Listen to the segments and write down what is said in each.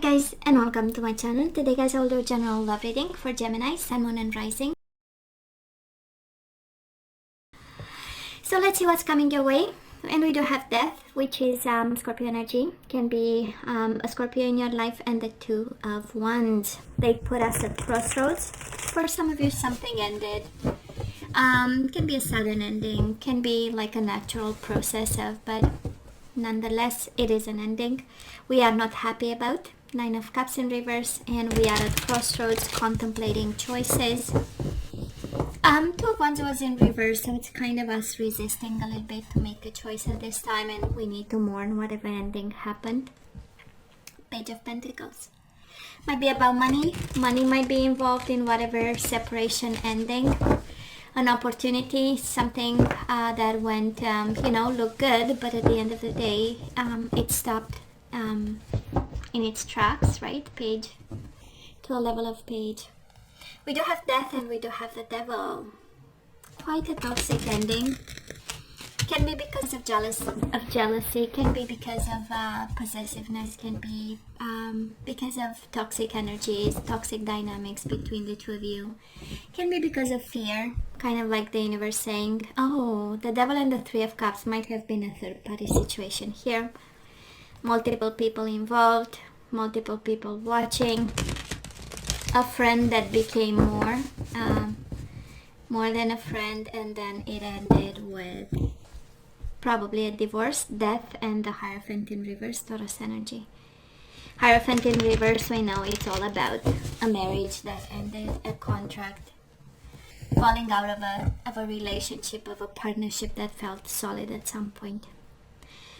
guys, and welcome to my channel. Today guys, I'll do a general love reading for Gemini, Sun, Moon and Rising. So let's see what's coming your way. And we do have Death, which is Scorpio energy. Can be a Scorpio in your life, and the Two of Wands. They put us at crossroads. For some of you, something ended. Can be a sudden ending, can be like a natural process of, but nonetheless it is an ending we are not happy about. Nine of Cups in reverse, and we are at crossroads contemplating choices. Two of Wands was in reverse, so it's kind of us resisting a little bit to make a choice at this time, and we need to mourn whatever ending happened. Page of Pentacles might be about money. Money might be involved in whatever separation ending. An opportunity, something that went, looked good, but at the end of the day, it stopped in its tracks, right? Page to a level of page. We do have Death and we do have the Devil. Quite a toxic ending. Can be because of jealousy, can be because of possessiveness, can be because of toxic energies, toxic dynamics between the two of you. Can be because of fear, kind of like the universe saying, oh, the Devil and the Three of Cups might have been a third party situation here. Multiple people involved, multiple people watching, a friend that became more than a friend, and then it ended with probably a divorce. Death and the Hierophant in reverse, Taurus energy. Hierophant in reverse, we know it's all about a marriage that ended, a contract, falling out of a relationship, of a partnership that felt solid at some point.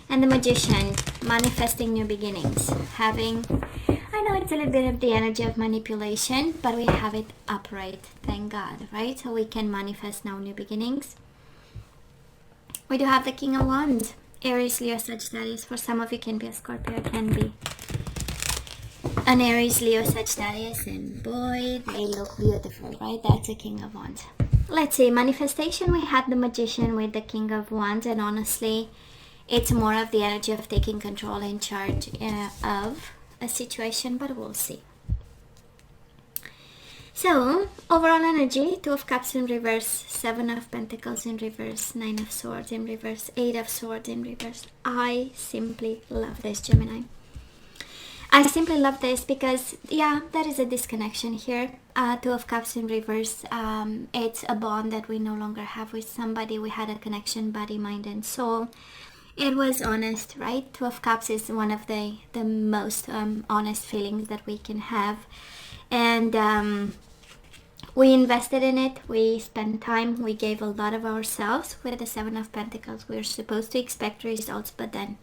And the Magician, manifesting new beginnings, having, I know it's a little bit of the energy of manipulation, but we have it upright, thank God, right? So we can manifest now new beginnings. We do have the King of Wands, Aries, Leo, Sagittarius. For some of you, can be a Scorpio, can be an Aries, Leo, Sagittarius, and boy, they look beautiful, right? That's a King of Wands. Let's see, manifestation, we had the Magician with the King of Wands, and honestly, it's more of the energy of taking control and charge of a situation, but we'll see. So, overall energy, Two of Cups in reverse, Seven of Pentacles in reverse, Nine of Swords in reverse, Eight of Swords in reverse. I simply love this, Gemini. I simply love this because, yeah, there is a disconnection here. Two of Cups in reverse, it's a bond that we no longer have with somebody. We had a connection, body, mind, and soul. It was honest, right? Two of Cups is one of the most honest feelings that we can have. And we invested in it, we spent time, we gave a lot of ourselves. With the Seven of Pentacles, we were supposed to expect results, but then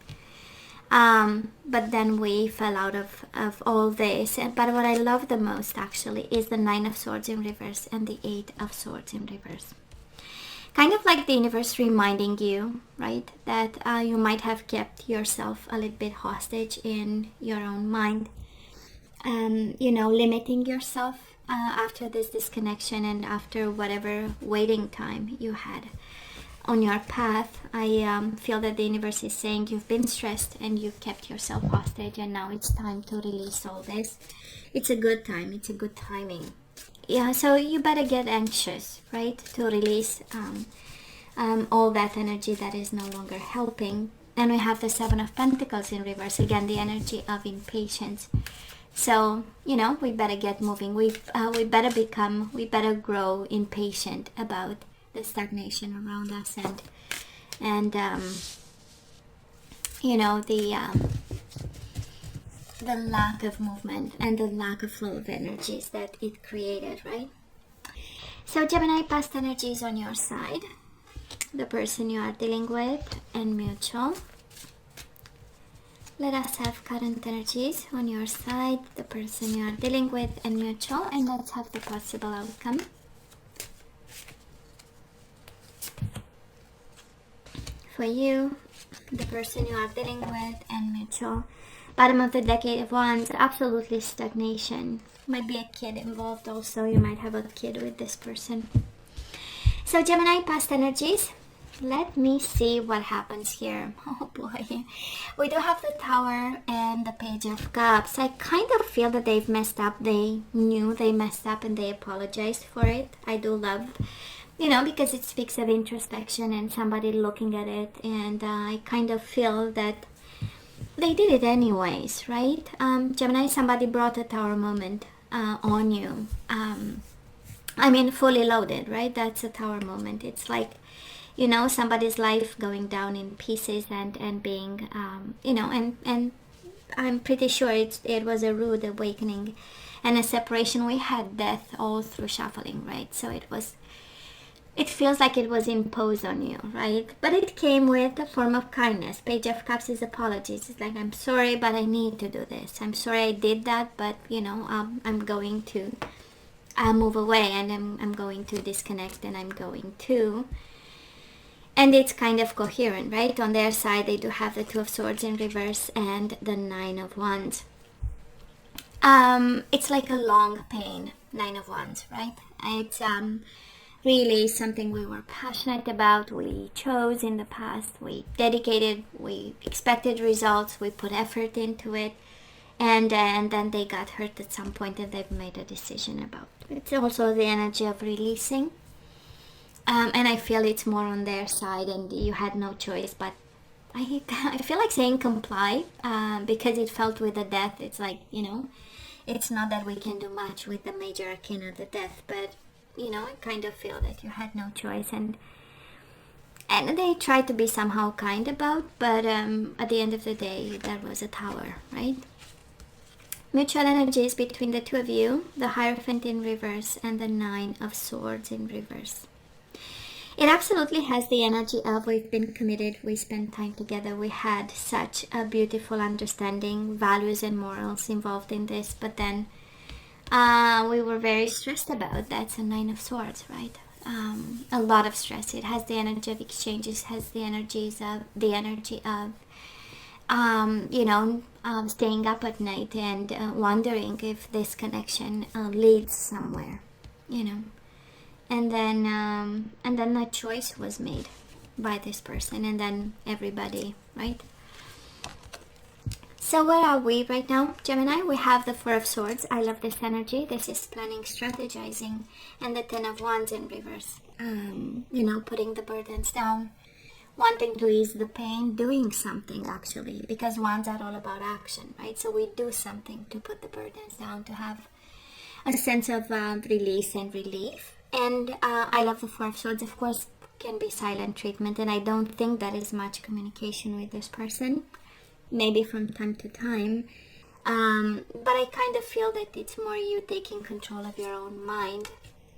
we fell out of all this. But what I love the most actually is the Nine of Swords in reverse and the Eight of Swords in reverse. Kind of like the universe reminding you, right, that you might have kept yourself a little bit hostage in your own mind. Limiting yourself after this disconnection and after whatever waiting time you had on your path. I feel that the universe is saying you've been stressed and you kept yourself hostage, and now it's time to release all this. It's a good time, it's a good timing. Yeah, so you better get anxious, right, to release all that energy that is no longer helping. And we have the Seven of Pentacles in reverse, again the energy of impatience. So, we better get moving. We better grow impatient about the stagnation around us and the lack of movement and the lack of flow of energies that it created, right? So Gemini, past energies on your side, the person you are dealing with, and mutual. Let us have current energies on your side, the person you are dealing with, and mutual, and let's have the possible outcome. For you, the person you are dealing with, and mutual. Bottom of the deck, Eight of Wands, absolutely stagnation. Might be a kid involved also. You might have a kid with this person. So Gemini, past energies. let me see what happens here. Oh boy. We do have the Tower and the Page of Cups. I kind of feel that they've messed up. They knew they messed up and they apologized for it. I do love, because it speaks of introspection and somebody looking at it. And I kind of feel that they did it anyways, right? Gemini, somebody brought a Tower moment on you. Fully loaded, right? That's a Tower moment. It's like, somebody's life going down in pieces and being, and I'm pretty sure it was a rude awakening and a separation. We had death all through shuffling, right? So it feels like it was imposed on you, right? But it came with a form of kindness. Page of Cups is apologies. It's like, I'm sorry, but I need to do this. I'm sorry I did that, but, I'm going to move away, and I'm going to disconnect, and I'm going to... And it's kind of coherent, right? On their side, they do have the Two of Swords in reverse and the Nine of Wands. It's like a long pain, Nine of Wands, right? It's really something we were passionate about, we chose in the past, we dedicated, we expected results, we put effort into it, and then they got hurt at some point and they've made a decision about it. It's also the energy of releasing. And I feel it's more on their side and you had no choice, but I feel like saying comply, because it felt with the death. It's like, it's not that we can do much with the major arcana, the death, but, I kind of feel that you had no choice. And they tried to be somehow kind about, but at the end of the day, that was a Tower, right? Mutual energies between the two of you, the Hierophant in reverse and the Nine of Swords in reverse. It absolutely has the energy of we've been committed, we spent time together, we had such a beautiful understanding, values and morals involved in this, but then we were very stressed about. That's a Nine of Swords, right? A lot of stress. It has the energy of exchanges, has the energy of staying up at night and wondering if this connection leads somewhere, And then a choice was made by this person, and then everybody, right? So where are we right now, Gemini? We have the Four of Swords. I love this energy. This is planning, strategizing, and the Ten of Wands in reverse. Putting the burdens down, wanting to ease the pain, doing something actually, because Wands are all about action, right? So we do something to put the burdens down, to have a sense of release and relief. And I love the Four of Swords. Of course, can be silent treatment, and I don't think there is much communication with this person, maybe from time to time, but I kind of feel that it's more you taking control of your own mind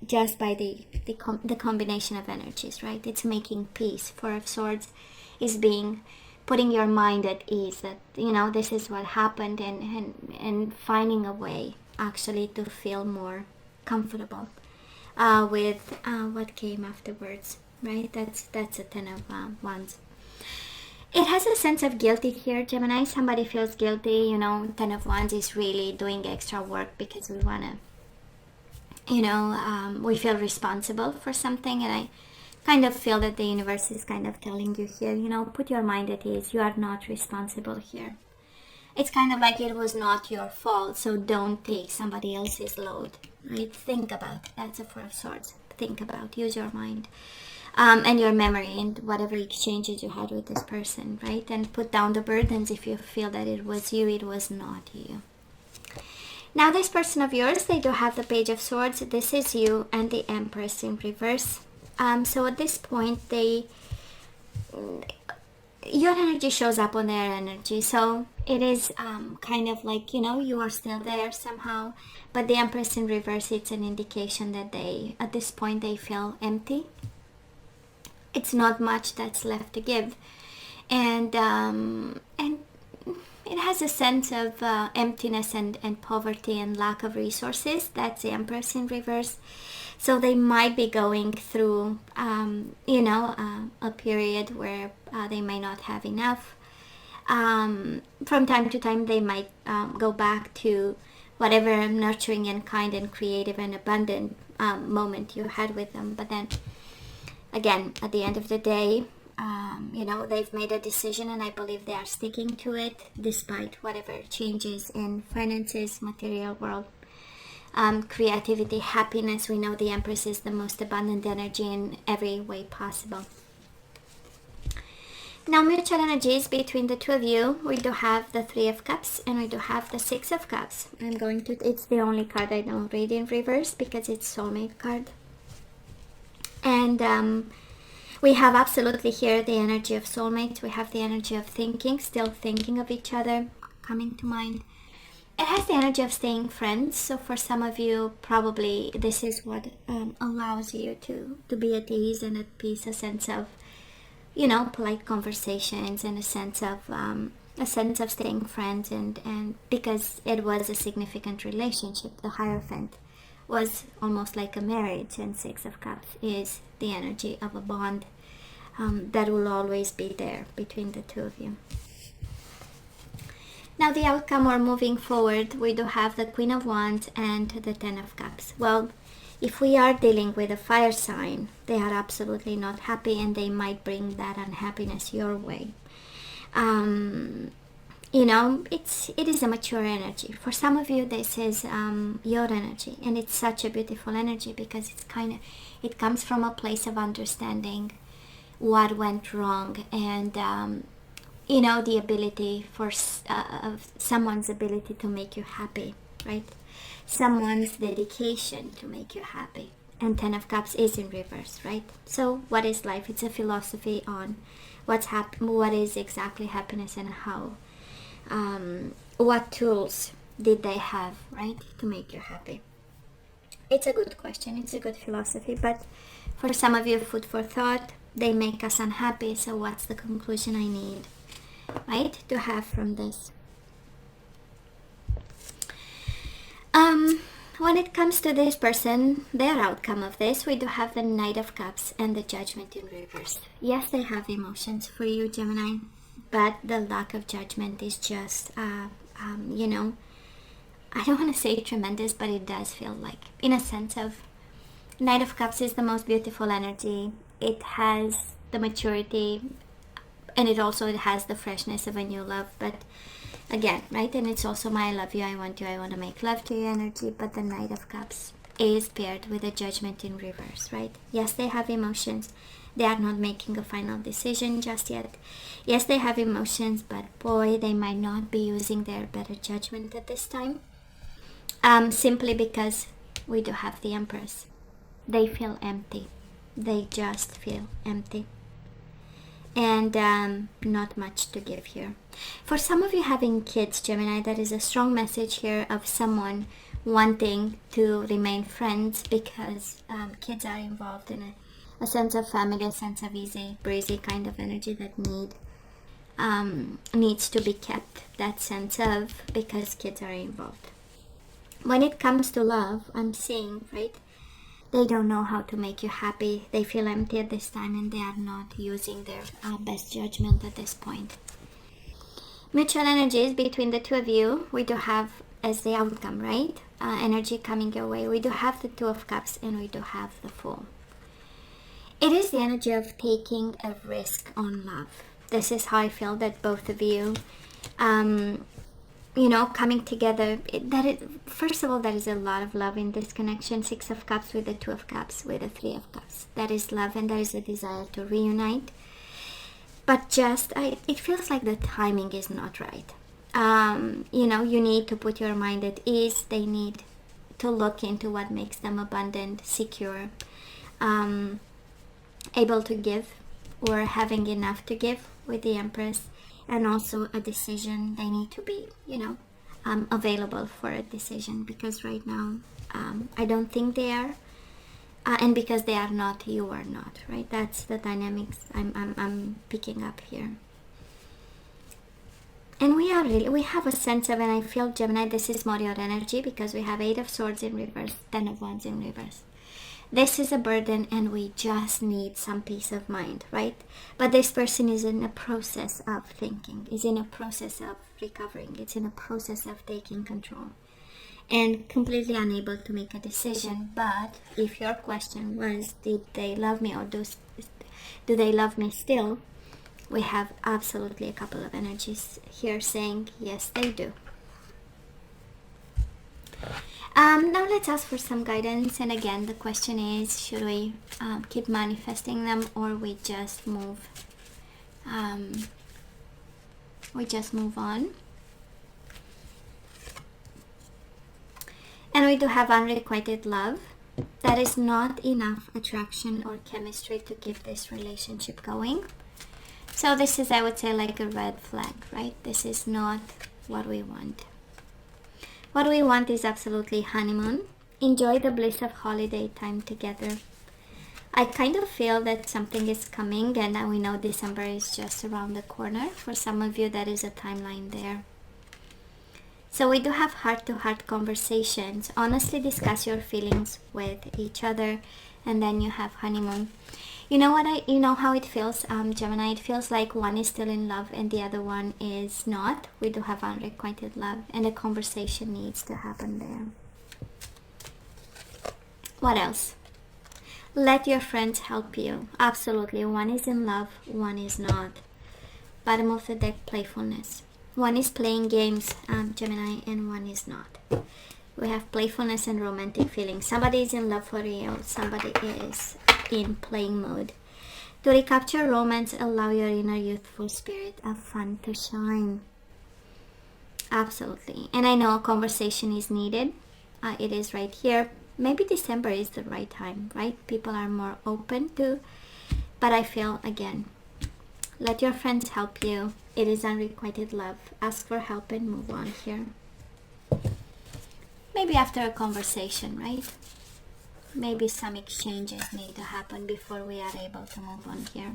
just by the combination of energies, right? It's making peace. Four of Swords is putting your mind at ease, that this is what happened, and finding a way actually to feel more comfortable with what came afterwards, right? That's a Ten of Wands. It has a sense of guilty here, Gemini. Somebody feels guilty, Ten of Wands is really doing extra work because we want to, we feel responsible for something, and I kind of feel that the universe is kind of telling you here, put your mind at ease. You are not responsible here. It's kind of like it was not your fault, so don't take somebody else's load, right? Think about, that's a Four of Swords. Think about, use your mind and your memory and whatever exchanges you had with this person, right? And put down the burdens if you feel that it was you, it was not you. Now this person of yours, they do have the Page of Swords. This is you and the Empress in reverse. So at this point, your energy shows up on their energy, so it is kind of like, you are still there somehow, but the Empress in reverse, it's an indication that they, at this point, they feel empty. It's not much that's left to give, and it has a sense of emptiness and poverty and lack of resources. That's the Empress in reverse. So they might be going through, a period where they may not have enough. From time to time, they might go back to whatever nurturing and kind and creative and abundant moment you had with them. But then again, at the end of the day, they've made a decision, and I believe they are sticking to it despite whatever changes in finances, material world, creativity, happiness. We know the Empress is the most abundant energy in every way possible. Now, mutual energies between the two of you, we do have the Three of Cups and we do have the Six of Cups. It's the only card I don't read in reverse because it's soulmate card. And we have absolutely here the energy of soulmates. We have the energy of thinking, still thinking of each other, coming to mind. It has the energy of staying friends. So for some of you, probably this is what allows you to be at ease and at peace, a sense of, polite conversations, and a sense of staying friends, and because it was a significant relationship, the Hierophant was almost like a marriage, and Six of Cups is the energy of a bond that will always be there between the two of you. Now, the outcome, or moving forward, we do have the Queen of Wands and the Ten of Cups. Well, if we are dealing with a fire sign, they are absolutely not happy, and they might bring that unhappiness your way. It is a mature energy. For some of you, this is your energy, and it's such a beautiful energy because it comes from a place of understanding what went wrong, and the ability for someone's ability to make you happy, right? Someone's dedication to make you happy. And Ten of Cups is in reverse, right? So what is life? It's a philosophy on what is exactly happiness, and how, what tools did they have, right, to make you happy? It's a good question. It's a good philosophy. But for some of you, food for thought. They make us unhappy. So what's the conclusion I need, right, to have from this? When it comes to this person, their outcome of this, we do have the Knight of Cups and the Judgment in reverse. Yes, they have emotions for you, Gemini, but the lack of judgment is just, I don't want to say tremendous, but it does feel like, in a sense of, Knight of Cups is the most beautiful energy. It has the maturity, and it has the freshness of a new love, but again, right, and it's also my I love you, I want you, I want to make love to you energy. But the Knight of Cups is paired with a Judgment in reverse, right? Yes, they have emotions. They are not making a final decision just yet. Yes, they have emotions, but boy, they might not be using their better judgment at this time, simply because we do have the Empress. They feel empty. They just feel empty, and not much to give here. For some of you having kids, Gemini, that is a strong message here of someone wanting to remain friends because kids are involved in a sense of family, a sense of easy breezy kind of energy that needs to be kept, that sense of, because kids are involved. When it comes to love, I'm seeing, right, they don't know how to make you happy. They feel empty at this time, and they are not using their best judgment at this point. Mutual energies between the two of you, we do have as the outcome, right? Energy coming your way. We do have the Two of Cups, and we do have the Fool. It is the energy of taking a risk on love. This is how I feel that both of you, coming together. First of all, there is a lot of love in this connection. Six of Cups with the Two of Cups with the Three of Cups. That is love, and there is a desire to reunite. But it feels like the timing is not right. You need to put your mind at ease. They need to look into what makes them abundant, secure, able to give, or having enough to give with the Empress. And also a decision. They need to be, available for a decision, because right now, I don't think they are. And because they are not, you are not, right? That's the dynamics I'm picking up here. And we have a sense of, and I feel, Gemini, this is more your energy, because we have Eight of Swords in reverse, Ten of Wands in reverse. This is a burden, and we just need some peace of mind, right? But this person is in a process of thinking, is in a process of recovering, it's in a process of taking control. and completely unable to make a decision. But if your question was, did they love me, or do they love me still, we have absolutely a couple of energies here saying yes, they do. Now let's ask for some guidance. And again, the question is, should we keep manifesting them, or we just move on? And we do have unrequited love. That is not enough attraction or chemistry to keep this relationship going. So this is, I would say, like a red flag, right? This is not what we want. What we want is absolutely honeymoon. Enjoy the bliss of holiday time together. I kind of feel that something is coming, and we know December is just around the corner. For some of you, that is a timeline there. So we do have heart-to-heart conversations. Honestly discuss your feelings with each other, and then you have honeymoon. You know how it feels, Gemini? It feels like one is still in love and the other one is not. We do have unrequited love, and a conversation needs to happen there. What else? Let your friends help you. Absolutely. One is in love, one is not. Bottom of the deck, playfulness. One is playing games, Gemini, and one is not. We have playfulness and romantic feelings. Somebody is in love for real. Somebody is in playing mode. To recapture romance, allow your inner youthful spirit of fun to shine. Absolutely. And I know a conversation is needed. It is right here. Maybe December is the right time, right? People are more open to. But I feel, again, let your friends help you. It is unrequited love. Ask for help and move on here. Maybe after a conversation, right? Maybe some exchanges need to happen before we are able to move on here.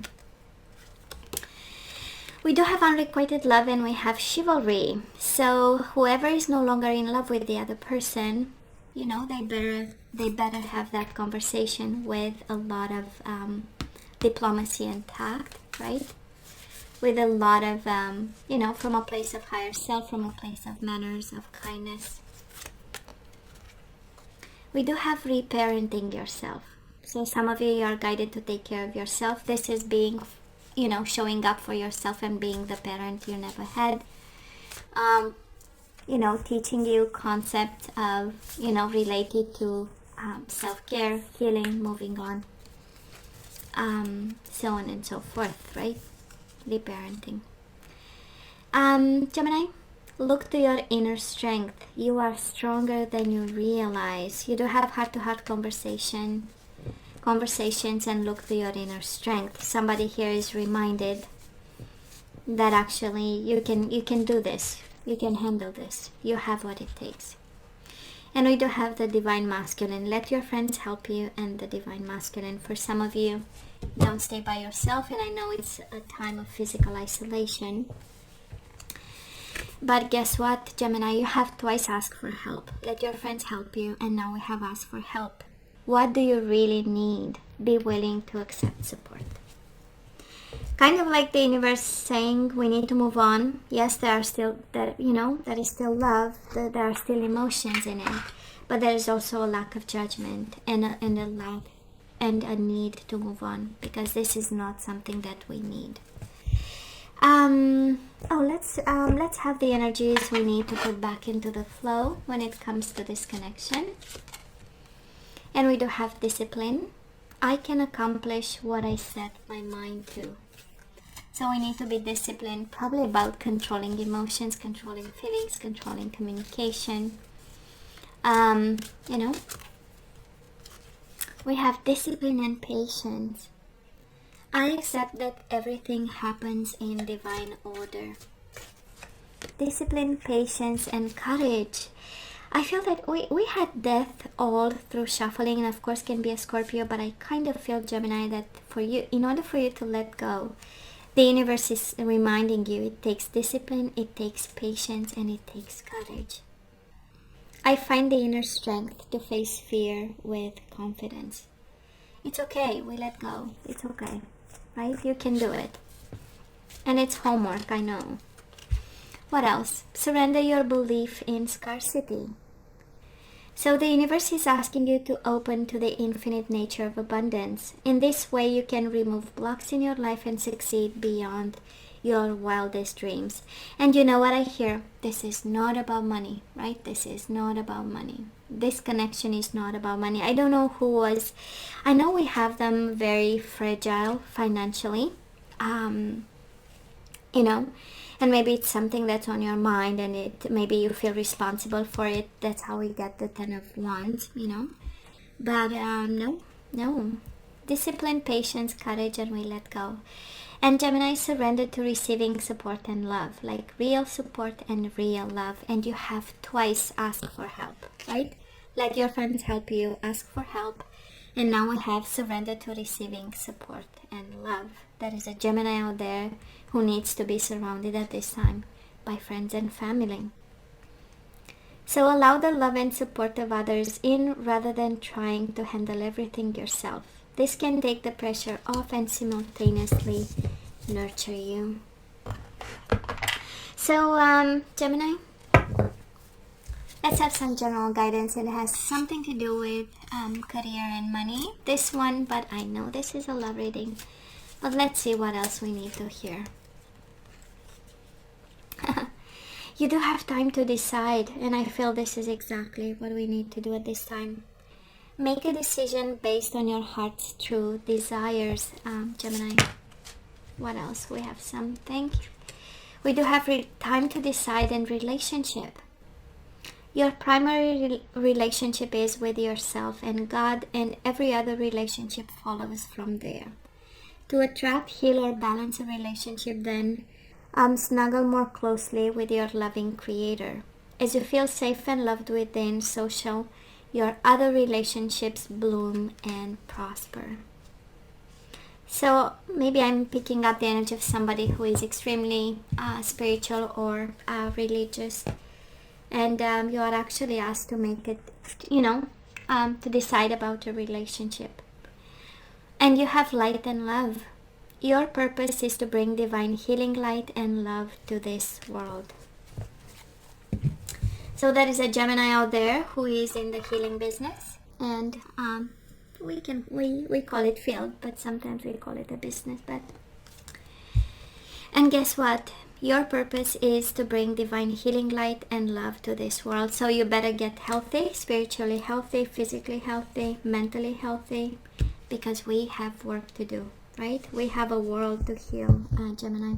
We do have unrequited love, and we have chivalry. So whoever is no longer in love with the other person, you know, they better have that conversation with a lot of diplomacy and tact, right? With a lot of, from a place of higher self, from a place of manners, of kindness. We do have reparenting yourself. So some of you are guided to take care of yourself. This is being, showing up for yourself and being the parent you never had. Teaching you concepts of, related to self-care, healing, moving on, so on and so forth, right? Reparenting. Gemini, look to your inner strength. You are stronger than you realize. You do have heart-to-heart conversations, and look to your inner strength. Somebody here is reminded that actually you can do this. You can handle this. You have what it takes. And we do have the divine masculine. Let your friends help you, and the divine masculine. For some of you, don't stay by yourself, and I know it's a time of physical isolation. But guess what, Gemini? You have twice asked for help. Let your friends help you, and now we have asked for help. What do you really need? Be willing to accept support. Kind of like the universe saying we need to move on. Yes, there is still love, there are still emotions in it, but there is also a lack of judgment and a need to move on, because this is not something that we need. Let's have the energies we need to put back into the flow when it comes to this connection. And we do have discipline. I can accomplish what I set my mind to. So we need to be disciplined, probably about controlling emotions, controlling feelings, controlling communication. We have discipline and patience. I accept that everything happens in divine order. Discipline, patience, and courage. I feel that we had death all through shuffling, and of course can be a Scorpio, but I kind of feel, Gemini, that for you, in order for you to let go, the universe is reminding you it takes discipline, it takes patience, and it takes courage. I find the inner strength to face fear with confidence. It's okay, we let go. It's okay, right? You can do it. And it's homework, I know. What else? Surrender your belief in scarcity. So the universe is asking you to open to the infinite nature of abundance. In this way, you can remove blocks in your life and succeed beyond your wildest dreams. And you know what I hear? This is not about money, right? This is not about money. This connection is not about money. I don't know who was... I know we have them very fragile financially. You know, and maybe it's something that's on your mind, and maybe you feel responsible for it. That's how we get the 10 of Wands, you know. But no. Discipline, patience, courage, and we let go. And Gemini, surrender to receiving support and love, like real support and real love. And you have twice asked for help, right? Let your friends help you, ask for help. And now we have surrender to receiving support and love. There is a Gemini out there who needs to be surrounded at this time by friends and family. So allow the love and support of others in rather than trying to handle everything yourself. This can take the pressure off and simultaneously nurture you. So Gemini, let's have some general guidance. It has something to do with career and money. This one, but I know this is a love reading. But let's see what else we need to hear. You do have time to decide, and I feel this is exactly what we need to do at this time. Make a decision based on your heart's true desires, Gemini. What else? We have something. We do have time to decide in relationship. Your primary relationship is with yourself and God, and every other relationship follows from there. To attract, heal, or balance a relationship, then snuggle more closely with your loving Creator. As you feel safe and loved within, so shall your other relationships bloom and prosper. So maybe I'm picking up the energy of somebody who is extremely spiritual or religious, and you are actually asked to make it, to decide about your relationship. And you have light and love. Your purpose is to bring divine healing light and love to this world. So there is a Gemini out there who is in the healing business, and we call it field, but sometimes we call it a business. And guess what? Your purpose is to bring divine healing light and love to this world. So you better get healthy, spiritually healthy, physically healthy, mentally healthy, because we have work to do, right? We have a world to heal, Gemini.